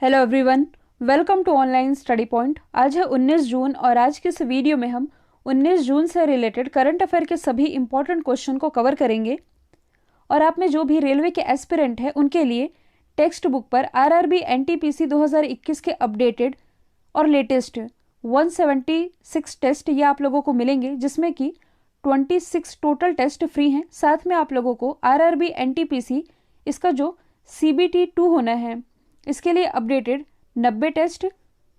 Hello everyone, welcome to online study point. आज है 19 जून और आज के इस वीडियो में हम 19 जून से रिलेटेड करंट अफेयर के सभी इंपॉर्टेंट क्वेश्चन को कवर करेंगे। और आप में जो भी रेलवे के एस्पिरेंट हैं उनके लिए टेक्स्ट बुक पर आरआरबी एनटीपीसी 2021 के अपडेटेड और लेटेस्ट 176 टेस्ट ये आप लोगों को मिलेंगे, जिसमें कि 26 टोटल टेस्ट फ्री हैं। साथ में आप लोगों को आरआरबी एनटीपीसी इसका जो CBT 2 होना है इसके लिए अपडेटेड 90 टेस्ट,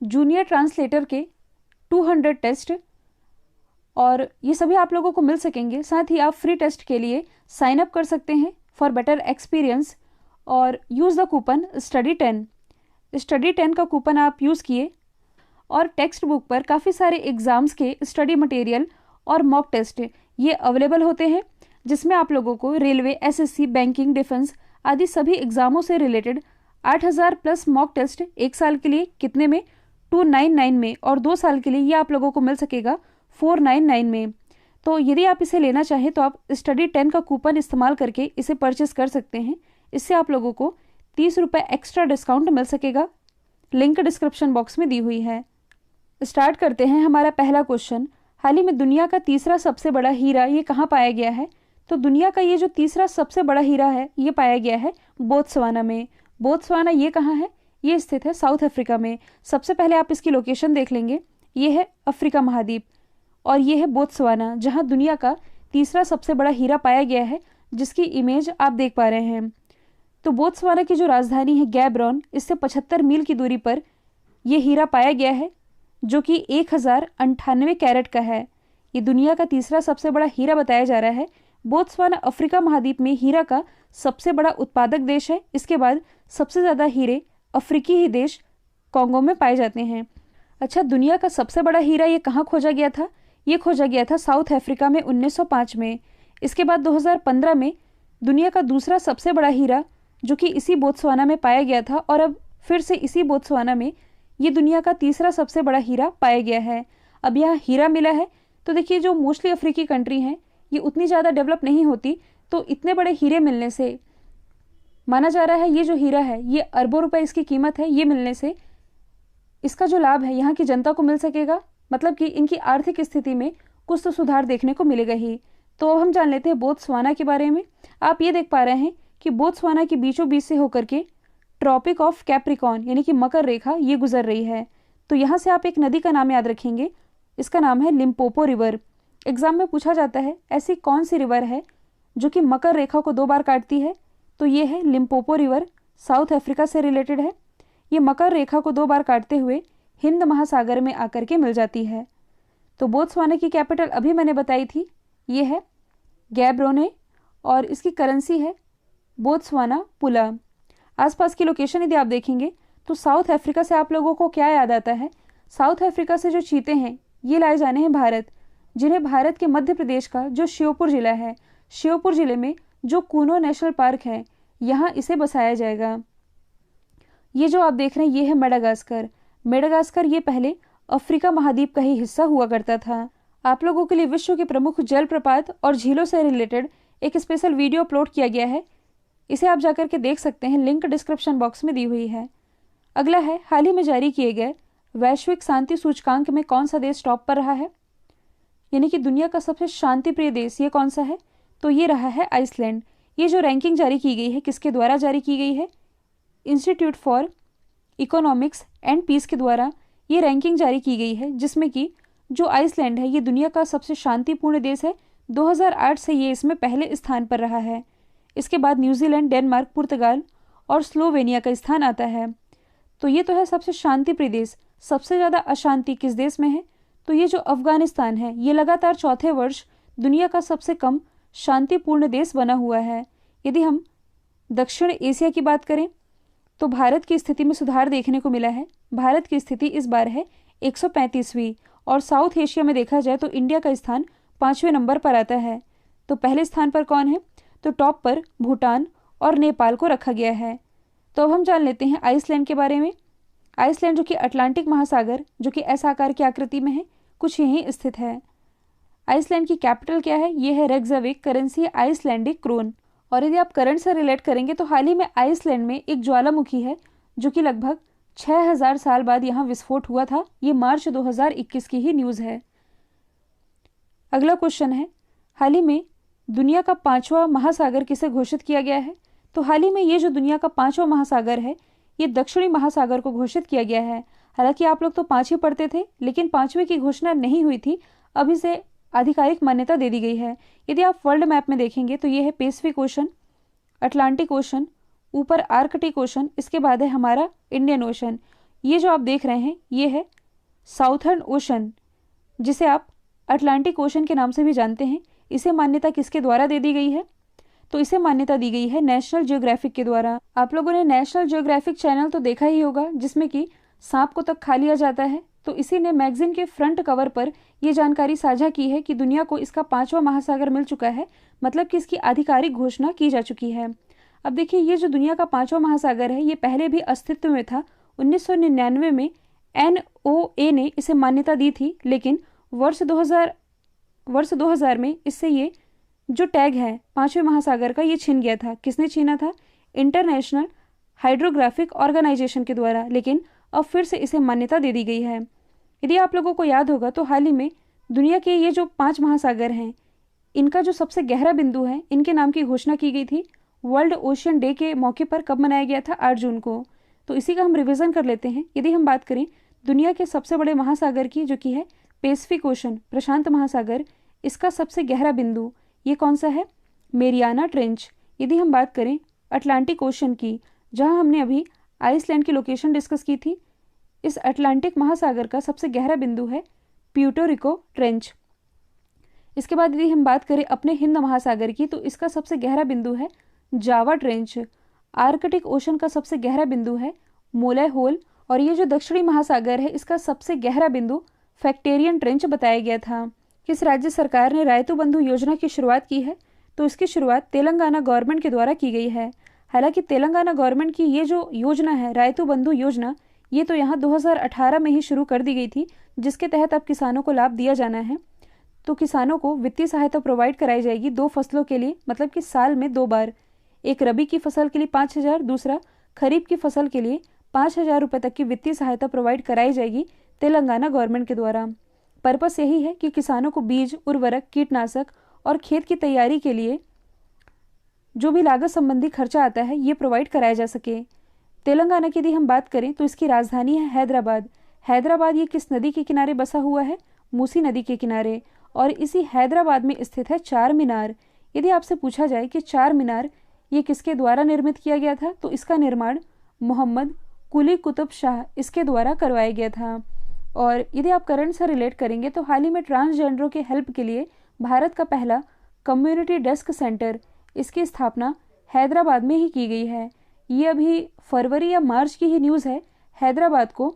जूनियर ट्रांसलेटर के 200 टेस्ट, और ये सभी आप लोगों को मिल सकेंगे। साथ ही आप फ्री टेस्ट के लिए साइन अप कर सकते हैं फॉर बेटर एक्सपीरियंस और यूज़ द कूपन स्टडी 10 का कूपन आप यूज़ किए और टेक्स्ट बुक पर काफ़ी सारे एग्ज़ाम्स के स्टडी मटेरियल और मॉक टेस्ट ये अवेलेबल होते हैं, जिसमें आप लोगों को रेलवे, SSC, बैंकिंग, डिफेंस आदि सभी एग्ज़ामों से रिलेटेड 8000 प्लस मॉक टेस्ट एक साल के लिए कितने में 299 में, और 2 साल के लिए ये आप लोगों को मिल सकेगा 499 में। तो यदि आप इसे लेना चाहें तो आप स्टडी 10 का कूपन इस्तेमाल करके इसे परचेस कर सकते हैं। इससे आप लोगों को 30 रुपये एक्स्ट्रा डिस्काउंट मिल सकेगा। लिंक डिस्क्रिप्शन बॉक्स में दी हुई है। स्टार्ट करते हैं हमारा पहला क्वेश्चन। हाल ही में दुनिया का तीसरा सबसे बड़ा हीरा ये कहाँ पाया गया है? तो दुनिया का ये जो तीसरा सबसे बड़ा हीरा है ये पाया गया है बोत्सवाना में। बोत्सवाना ये कहाँ है? ये स्थित है साउथ अफ्रीका में। सबसे पहले आप इसकी लोकेशन देख लेंगे। ये है अफ्रीका महाद्वीप और ये है बोत्सवाना, जहाँ दुनिया का तीसरा सबसे बड़ा हीरा पाया गया है, जिसकी इमेज आप देख पा रहे हैं। तो बोत्सवाना की जो राजधानी है गैब्रोन, इससे 75 मील की दूरी पर यह हीरा पाया गया है, जो कि 1098 कैरेट का है। ये दुनिया का तीसरा सबसे बड़ा हीरा बताया जा रहा है। बोत्सवाना अफ्रीका महाद्वीप में हीरा का सबसे बड़ा उत्पादक देश है। इसके बाद सबसे ज़्यादा हीरे अफ्रीकी ही देश कॉन्गो में पाए जाते हैं। अच्छा, दुनिया का सबसे बड़ा हीरा ये कहाँ खोजा गया था? ये खोजा गया था साउथ अफ्रीका में 1905 में। इसके बाद 2015 में दुनिया का दूसरा सबसे बड़ा हीरा जो कि इसी बोत्सवाना में पाया गया था, और अब फिर से इसी बोत्सवाना में ये दुनिया का तीसरा सबसे बड़ा हीरा पाया गया है। अब यहाँ हीरा मिला है तो देखिए, जो मोस्टली अफ्रीकी कंट्री हैं ये उतनी ज़्यादा डेवलप नहीं होती, तो इतने बड़े हीरे मिलने से माना जा रहा है ये जो हीरा है ये अरबों रुपए इसकी कीमत है। ये मिलने से इसका जो लाभ है यहाँ की जनता को मिल सकेगा, मतलब कि इनकी आर्थिक स्थिति में कुछ तो सुधार देखने को मिलेगा ही। तो अब हम जान लेते हैं बोत्सवाना के बारे में। आप ये देख पा रहे हैं कि बोत्सवाना के बीचों बीच से होकर के ट्रॉपिक ऑफ कैप्रिकॉर्न यानी कि मकर रेखा ये गुजर रही है। तो यहाँ से आप एक नदी का नाम याद रखेंगे, इसका नाम है लिम्पोपो रिवर। एग्जाम में पूछा जाता है ऐसी कौन सी रिवर है जो कि मकर रेखा को 2 बार काटती है? तो ये है लिम्पोपो रिवर, साउथ अफ्रीका से रिलेटेड है। ये मकर रेखा को 2 बार काटते हुए हिंद महासागर में आकर के मिल जाती है। तो बोत्सवाना की कैपिटल अभी मैंने बताई थी, ये है गैब्रोने, और इसकी करेंसी है बोत्सवाना पुला। आसपास की लोकेशन यदि आप देखेंगे तो साउथ अफ्रीका से आप लोगों को क्या याद आता है? साउथ अफ्रीका से जो चीते हैं ये लाए जाने हैं भारत, जिन्हें भारत के मध्य प्रदेश का जो श्योपुर जिला है, श्योपुर जिले में जो कूनो नेशनल पार्क है यहाँ इसे बसाया जाएगा। ये जो आप देख रहे हैं ये है मेडागास्कर। मेडागास्कर ये पहले अफ्रीका महाद्वीप का ही हिस्सा हुआ करता था। आप लोगों के लिए विश्व के प्रमुख जलप्रपात और झीलों से रिलेटेड एक स्पेशल वीडियो अपलोड किया गया है, इसे आप जाकर के देख सकते हैं। लिंक डिस्क्रिप्शन बॉक्स में दी हुई है। अगला है, हाल ही में जारी किए गए वैश्विक शांति सूचकांक में कौन सा देश टॉप पर रहा है? यानी कि दुनिया का सबसे शांतिप्रिय देश ये कौन सा है? तो ये रहा है आइसलैंड। ये जो रैंकिंग जारी की गई है किसके द्वारा जारी की गई है? Institute for economics and peace के द्वारा ये रैंकिंग जारी की गई है, जिसमें कि जो आइसलैंड है ये दुनिया का सबसे शांतिपूर्ण देश है। 2008 से ये इसमें पहले स्थान पर रहा है। इसके बाद न्यूजीलैंड, डेनमार्क, पुर्तगाल और स्लोवेनिया का स्थान आता है। तो ये तो है सबसे शांतिप्रिय देश। सबसे ज़्यादा अशांति किस देश में है? तो ये जो अफगानिस्तान है ये लगातार चौथे वर्ष दुनिया का सबसे कम शांतिपूर्ण देश बना हुआ है। यदि हम दक्षिण एशिया की बात करें तो भारत की स्थिति में सुधार देखने को मिला है। भारत की स्थिति इस बार है 135वीं, और साउथ एशिया में देखा जाए तो इंडिया का स्थान 5वें नंबर पर आता है। तो पहले स्थान पर कौन है? तो टॉप पर भूटान और नेपाल को रखा गया है। तो अब हम जान लेते हैं आइसलैंड के बारे में। आइसलैंड जो कि अटलांटिक महासागर जो कि ऐसा आकार की आकृति में है, कुछ यहीं स्थित है। आइसलैंड की कैपिटल क्या है? ये है रेक्जाविक। करेंसी है आइसलैंडिक क्रोन। और यदि आप करंट से रिलेट करेंगे तो हाल ही में आइसलैंड में एक ज्वालामुखी है जो कि लगभग 6000 साल बाद यहाँ विस्फोट हुआ था। ये मार्च 2021 की ही न्यूज़ है। अगला क्वेश्चन है, हाल ही में दुनिया का 5वां महासागर किसे घोषित किया गया है? तो हाल ही में ये जो दुनिया का 5वां महासागर है, ये दक्षिणी महासागर को घोषित किया गया है। हालांकि आप लोग तो 5 ही पढ़ते थे, लेकिन 5वें की घोषणा नहीं हुई थी, अब इसे आधिकारिक मान्यता दे दी गई है। यदि आप वर्ल्ड मैप में देखेंगे तो ये है पैसिफिक ओशन, अटलांटिक ओशन, ऊपर आर्कटिक ओशन, इसके बाद है हमारा इंडियन ओशन। ये जो आप देख रहे हैं ये है साउथर्न ओशन, जिसे आप अटलांटिक ओशन के नाम से भी जानते हैं। इसे मान्यता किसके द्वारा दे दी गई है? तो इसे मान्यता दी गई है नेशनल जियोग्राफिक के द्वारा। आप लोगों ने नेशनल जियोग्राफिक चैनल तो देखा ही होगा, जिसमें कि सांप को तक खा लिया जाता है। तो इसी ने मैगजीन के फ्रंट कवर पर यह जानकारी साझा की है कि दुनिया को इसका 5वां महासागर मिल चुका है, मतलब कि इसकी आधिकारिक घोषणा की जा चुकी है। अब देखिए, ये जो दुनिया का 5वां महासागर है, ये पहले भी अस्तित्व में था। 1999 में NOAA ने इसे मान्यता दी थी, लेकिन वर्ष 2000 में इससे ये जो टैग है 5वें महासागर का, ये छीन गया था। किसने छीना था? इंटरनेशनल हाइड्रोग्राफिक ऑर्गेनाइजेशन के द्वारा। लेकिन अब फिर से इसे मान्यता दे दी गई है। यदि आप लोगों को याद होगा तो हाल ही में दुनिया के ये जो 5 महासागर हैं, इनका जो सबसे गहरा बिंदु है, इनके नाम की घोषणा की गई थी वर्ल्ड ओशियन डे के मौके पर। कब मनाया गया था? 8 जून को। तो इसी का हम रिवीजन कर लेते हैं। यदि हम बात करें दुनिया के सबसे बड़े महासागर की, जो कि है पैसिफिक ओशन, प्रशांत महासागर, इसका सबसे गहरा बिंदु ये कौन सा है? Mariana trench. यदि हम बात करें अटलांटिक ओशन की, जहां हमने अभी आइसलैंड की लोकेशन डिस्कस की थी, इस अटलांटिक महासागर का सबसे गहरा बिंदु है प्यूर्टो रिको ट्रेंच। इसके बाद यदि हम बात करें अपने हिंद महासागर की, तो इसका सबसे गहरा बिंदु है जावा ट्रेंच। आर्कटिक ओशन का सबसे गहरा बिंदु है मोले होल। और ये जो दक्षिणी महासागर है, इसका सबसे गहरा बिंदु फैक्टेरियन ट्रेंच बताया गया था। किस राज्य सरकार ने रायतु बंधु योजना की शुरुआत की है? तो इसकी शुरुआत तेलंगाना गवर्नमेंट के द्वारा की गई है। हालांकि तेलंगाना गवर्नमेंट की ये जो योजना है रायतु बंधु योजना, ये तो यहाँ 2018 में ही शुरू कर दी गई थी, जिसके तहत अब किसानों को लाभ दिया जाना है। तो किसानों को वित्तीय सहायता प्रोवाइड कराई जाएगी 2 फसलों के लिए, मतलब कि साल में 2 बार। एक रबी की फसल के लिए 5,000, दूसरा खरीफ की फसल के लिए 5,000 रुपये तक की वित्तीय सहायता प्रोवाइड कराई जाएगी तेलंगाना गवर्नमेंट के द्वारा। पर्पस यही है कि किसानों को बीज, उर्वरक, कीटनाशक और खेत की तैयारी के लिए जो भी लागत संबंधी खर्चा आता है, ये प्रोवाइड कराया जा सके। तेलंगाना की यदि हम बात करें तो इसकी राजधानी है हैदराबाद। हैदराबाद ये किस नदी के किनारे बसा हुआ है? मूसी नदी के किनारे। और इसी हैदराबाद में स्थित है चार मीनार। यदि आपसे पूछा जाए कि चार मीनार ये किसके द्वारा निर्मित किया गया था, तो इसका निर्माण मोहम्मद कुली कुतुब शाह इसके द्वारा करवाया गया था। और यदि आप करंट से रिलेट करेंगे तो हाल ही में ट्रांसजेंडरों के हेल्प के लिए भारत का पहला कम्युनिटी डेस्क सेंटर, इसकी स्थापना हैदराबाद में ही की गई है। ये अभी फरवरी या मार्च की ही न्यूज़ है। हैदराबाद को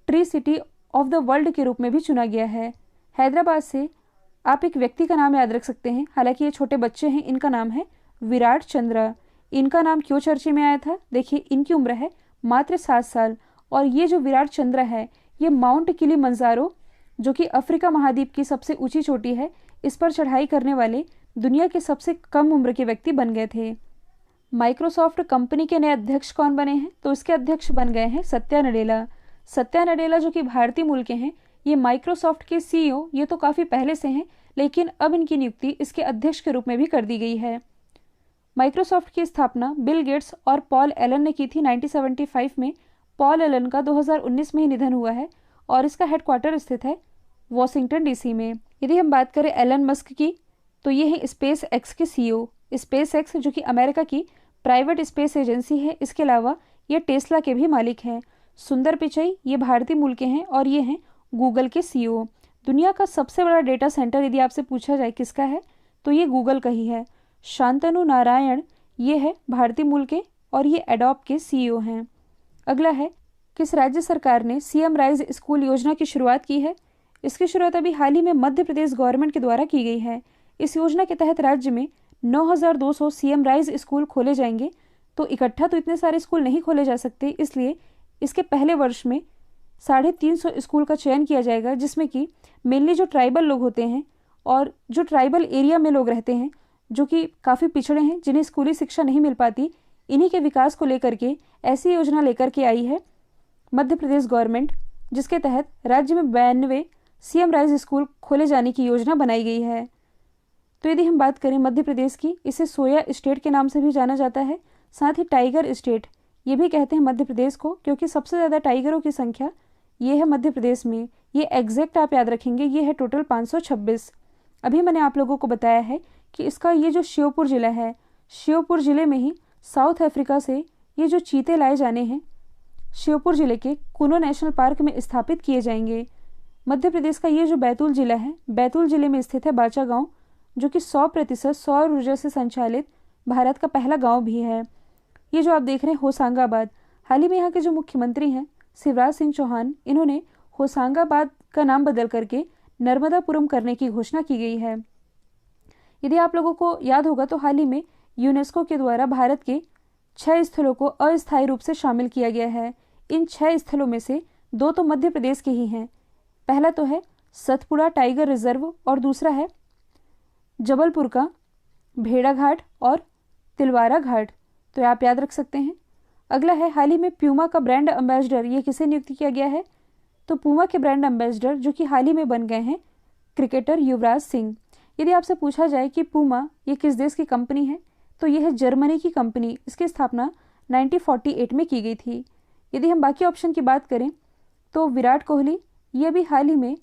tree city of the world के रूप में भी चुना गया है। हैदराबाद से आप एक व्यक्ति का नाम याद रख सकते हैं, हालांकि ये छोटे बच्चे हैं, इनका नाम है विराट चंद्रा। इनका नाम क्यों चर्चे में आया था? देखिए, इनकी उम्र है मात्र 7 साल। और ये जो विराट चंद्रा है, ये माउंट किलिमंजारो, जो कि अफ्रीका महाद्वीप की सबसे ऊंची चोटी है, इस पर चढ़ाई करने वाले दुनिया के सबसे कम उम्र के व्यक्ति बन गए थे। माइक्रोसॉफ्ट कंपनी के नए अध्यक्ष कौन बने हैं? तो इसके अध्यक्ष बन गए हैं सत्या नडेला। सत्या नडेला जो कि भारतीय मूल के हैं, ये माइक्रोसॉफ्ट के CEO ये तो काफ़ी पहले से हैं, लेकिन अब इनकी नियुक्ति इसके अध्यक्ष के रूप में भी कर दी गई है। माइक्रोसॉफ्ट की स्थापना बिल गेट्स और पॉल एलन ने की थी 1975 में। पॉल एलन का 2019 में ही निधन हुआ है और इसका हेडक्वार्टर स्थित है वॉशिंगटन DC में। यदि हम बात करें एलन मस्क की, तो ये है स्पेस एक्स के CEO। स्पेस एक्स जो कि अमेरिका की प्राइवेट स्पेस एजेंसी है, इसके अलावा ये टेस्ला के भी मालिक हैं। सुंदर पिचई ये भारतीय मूल के हैं और ये हैं गूगल के CEO। दुनिया का सबसे बड़ा डेटा सेंटर यदि आपसे पूछा जाए किसका है, तो ये गूगल का ही है। शांतनु नारायण ये है भारतीय मूल के और ये एडोब के CEO हैं। अगला है, किस राज्य सरकार ने CM राइज स्कूल योजना की शुरुआत की है? इसकी शुरुआत अभी हाल ही में मध्य प्रदेश गवर्नमेंट के द्वारा की गई है। इस योजना के तहत राज्य में 9,200 CM राइज स्कूल खोले जाएंगे। तो इकट्ठा तो इतने सारे स्कूल नहीं खोले जा सकते, इसलिए इसके पहले वर्ष में 350 स्कूल का चयन किया जाएगा, जिसमें कि मेनली जो ट्राइबल लोग होते हैं और जो ट्राइबल एरिया में लोग रहते हैं, जो कि काफ़ी पिछड़े हैं, जिन्हें स्कूली शिक्षा नहीं मिल पाती, इन्हीं के विकास को लेकर के ऐसी योजना लेकर के आई है मध्य प्रदेश गवर्नमेंट, जिसके तहत राज्य में 92 सीएम राइज स्कूल खोले जाने की योजना बनाई गई है। तो यदि हम बात करें मध्य प्रदेश की, इसे सोया स्टेट के नाम से भी जाना जाता है, साथ ही टाइगर स्टेट ये भी कहते हैं मध्य प्रदेश को, क्योंकि सबसे ज़्यादा टाइगरों की संख्या ये है मध्य प्रदेश में। ये एग्जैक्ट आप याद रखेंगे, ये है टोटल 526। अभी मैंने आप लोगों को बताया है कि इसका ये जो श्योपुर जिला है, श्योपुर जिले में ही साउथ अफ्रीका से ये जो चीते लाए जाने हैं श्योपुर जिले के कुनो नेशनल पार्क में स्थापित किए जाएंगे। मध्य प्रदेश का ये जो बैतूल जिला है, बैतूल जिले में स्थित है बाचा गांव, जो कि 100% सौर ऊर्जा से संचालित भारत का पहला गांव भी है। ये जो आप देख रहे हैं होशंगाबाद, हाल ही में यहाँ के जो मुख्यमंत्री हैं शिवराज सिंह चौहान, इन्होंने होशंगाबाद का नाम बदल करके नर्मदापुरम करने की घोषणा की गई है। यदि आप लोगों को याद होगा तो हाल ही में यूनेस्को के द्वारा भारत के 6 स्थलों को अस्थायी रूप से शामिल किया गया है। इन 6 स्थलों में से 2 तो मध्य प्रदेश के ही हैं। पहला तो है सतपुड़ा टाइगर रिजर्व और दूसरा है जबलपुर का भेड़ा घाट और तिलवारा घाट, तो आप याद रख सकते हैं। अगला है हाल ही में प्यूमा का ब्रांड एम्बेसडर, ये किसे नियुक्त किया गया है? तो पूमा के ब्रांड एम्बेसडर जो कि हाल ही में बन गए हैं क्रिकेटर युवराज सिंह। यदि आपसे पूछा जाए कि पूमा ये किस देश की कंपनी है, तो यह है जर्मनी की कंपनी। इसकी स्थापना 1948 में की गई थी। यदि हम बाकी ऑप्शन की बात करें तो विराट कोहली ये भी हाल ही में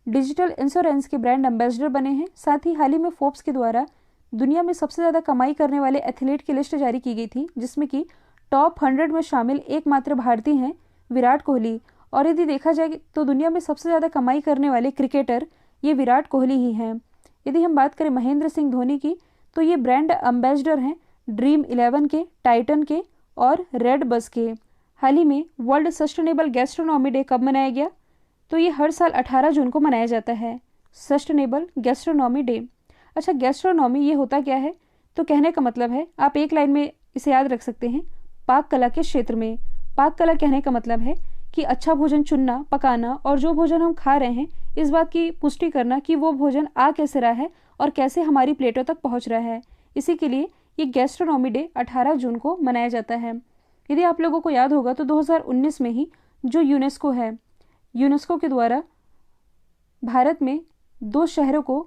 डिजिटल इंश्योरेंस के ब्रांड एम्बेसडर बने हैं। साथ ही हाल ही में फोर्ब्स के द्वारा दुनिया में सबसे ज़्यादा कमाई करने वाले एथलीट की लिस्ट जारी की गई थी, जिसमें कि टॉप 100 में शामिल एकमात्र भारतीय हैं विराट कोहली। और यदि देखा जाए तो दुनिया में सबसे ज़्यादा कमाई करने वाले क्रिकेटर ये विराट कोहली ही हैं। यदि हम बात करें महेंद्र सिंह धोनी की, तो ये ब्रांड एम्बेसडर हैं ड्रीम 11 के, टाइटन के और रेड बस के। हाल ही में वर्ल्ड सस्टेनेबल गैस्ट्रोनॉमी डे कब मनाया गया? तो ये हर साल 18 जून को मनाया जाता है, सस्टेनेबल गैस्ट्रोनॉमी डे। अच्छा, गैस्ट्रोनॉमी ये होता क्या है? तो कहने का मतलब है, आप एक लाइन में इसे याद रख सकते हैं, पाक कला के क्षेत्र में। पाक कला कहने का मतलब है कि अच्छा भोजन चुनना, पकाना और जो भोजन हम खा रहे हैं इस बात की पुष्टि करना कि वो भोजन आ कैसे रहा है और कैसे हमारी प्लेटों तक पहुंच रहा है। इसी के लिए ये गैस्ट्रोनॉमी डे 18 जून को मनाया जाता है। यदि आप लोगों को याद होगा तो 2019 में ही जो यूनेस्को है, यूनेस्को के द्वारा भारत में 2 शहरों को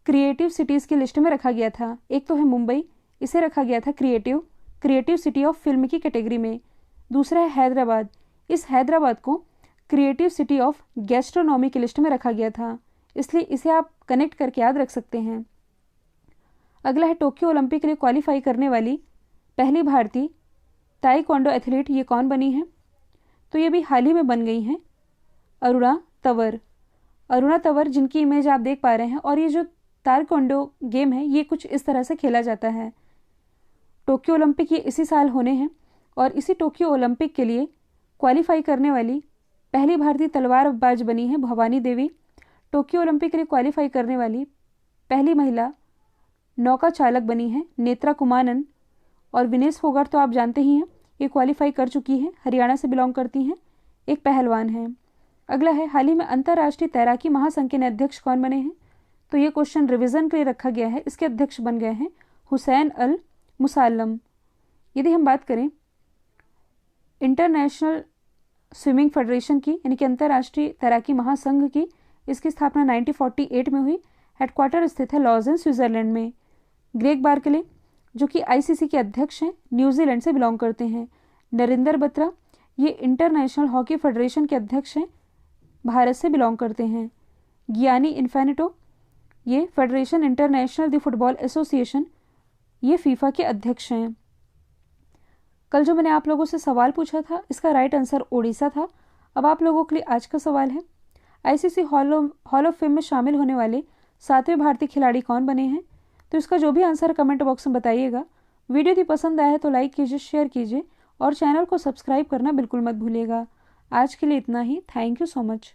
क्रिएटिव सिटीज़ की लिस्ट में रखा गया था। एक तो है मुंबई, इसे रखा गया था क्रिएटिव सिटी ऑफ फिल्म की कैटेगरी में। दूसरा है हैदराबाद, इस हैदराबाद को क्रिएटिव सिटी ऑफ गैस्ट्रोनॉमी की लिस्ट में रखा गया था, इसलिए इसे आप कनेक्ट करके याद रख सकते हैं। अगला है टोक्यो ओलंपिक के लिए क्वालिफाई करने वाली पहली भारतीय ताइक्वांडो एथलीट ये कौन बनी है? तो ये भी हाल ही में बन गई हैं अरुणा तंवर, जिनकी इमेज आप देख पा रहे हैं। और ये जो ताइक्वांडो गेम है ये कुछ इस तरह से खेला जाता है। टोक्यो ओलंपिक ये इसी साल होने हैं और इसी टोक्यो ओलंपिक के लिए क्वालिफाई करने वाली पहली भारतीय तलवारबाज बनी है भवानी देवी। टोक्यो ओलंपिक के लिए क्वालिफाई करने वाली पहली महिला नौका चालक बनी है नेत्रा कुमानन। और विनेश फोगाट तो आप जानते ही हैं, ये क्वालिफाई कर चुकी हैं, हरियाणा से बिलोंग करती हैं, एक पहलवान है। अगला है हाल ही में अंतर्राष्ट्रीय तैराकी महासंघ के अध्यक्ष कौन बने हैं? तो ये क्वेश्चन रिवीजन के लिए रखा गया है। इसके अध्यक्ष बन गए हैं हुसैन अल मुसाल्लम। यदि हम बात करें इंटरनेशनल स्विमिंग फेडरेशन की, यानी कि अंतर्राष्ट्रीय तैराकी महासंघ की, इसकी स्थापना 1948 में हुई। हेडक्वार्टर स्थित है लॉज़न स्विट्जरलैंड में। ग्रेग बार्कले जो कि आईसीसी के अध्यक्ष हैं, न्यूजीलैंड से बिलोंग करते हैं। नरेंद्र बत्रा ये इंटरनेशनल हॉकी फेडरेशन के अध्यक्ष हैं, भारत से बिलोंग करते हैं। गियानी इन्फेनिटो ये federation international the football association, ये फीफा के अध्यक्ष हैं। कल जो मैंने आप लोगों से सवाल पूछा था इसका राइट आंसर ओडिशा था। अब आप लोगों के लिए आज का सवाल है, आईसीसी हॉल ऑफ फेम में शामिल होने वाले 7वें भारतीय खिलाड़ी कौन बने हैं? तो इसका जो भी आंसर कमेंट बॉक्स में बताइएगा। वीडियो यदि पसंद आया है तो लाइक कीजिए, शेयर कीजिए और चैनल को सब्सक्राइब करना बिल्कुल मत भूलिएगा। आज के लिए इतना ही। Thank you so much.